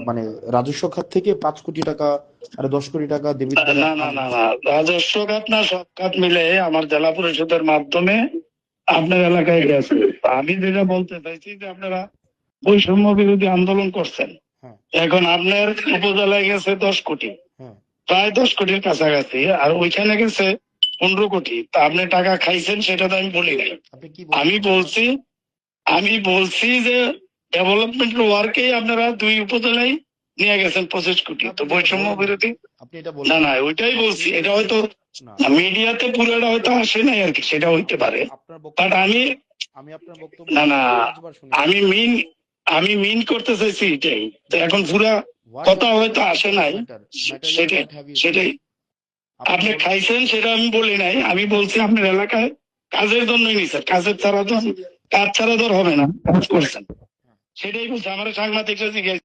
মানে রাজস্ব খাত থেকে 5 কোটি টাকা আর 10 কোটি টাকা ডেবিট করে না না না না, রাজস্ব খাত না, সব খাত মিলে আমার জেলা পরিষদের মাধ্যমে আপনার এলাকায় গেছে। আমি যেটা বলতে চাইছি যে আপনারা বৈষম্য বিরোধী আন্দোলন করছেন, হ্যাঁ, এখন আপনার উপজেলায় গেছে 10 কোটি, হ্যাঁ। প্রায় 10 কোটির কাছাকাছি, আর ওইখানে গেছে 15 কোটি। তা আপনি টাকা খাইছেন সেটা তো আমি বলি নাই। আপনি কি আমি বলছেন? বলছি আমি বলছি যে ডেভেলপমেন্ট ওয়ার্কে আপনারা 2 উপজেলায় নিয়ে গেছেন 25 কোটি, তো আপনি তো এটা বৈষম্য বলেন নাই। বিরোধী। আপনি এটা না বলেন না, নাই। ওইটাই বলছি, এটা হয়তো না, মিডিয়াতে পুরোটা হয়তো আসে নাই আর কি, সেটা হইতে পারে। আপনার বাট বক্তব্য আমি আপনার বক্তব্য না না, 5 বার শুনেছি। আমি মিন আমি মিন করতে চাইছি এটাই, তো এখন পুরা হোয়াট কথা হ্যাভ ইউ হয়তো ইটেন আসে ডাজন্ট নাই। ম্যাটার, ম্যাটার ইজ সেটাই হোয়াট হ্যাভ ইউ ইটেন। সেটাই আপনি আপনি বলেন। খাইছেন সেটা আমি বলি নাই, আমি বলছি আপনার এলাকায় কাজের জন্যই নিছেন, কাজের ছাড়া তো, কাজ ছাড়া তো আর হবে না, কাজ করছেন, সেটাই বলছি। আমার সাংবাদিকরা জিজ্ঞেস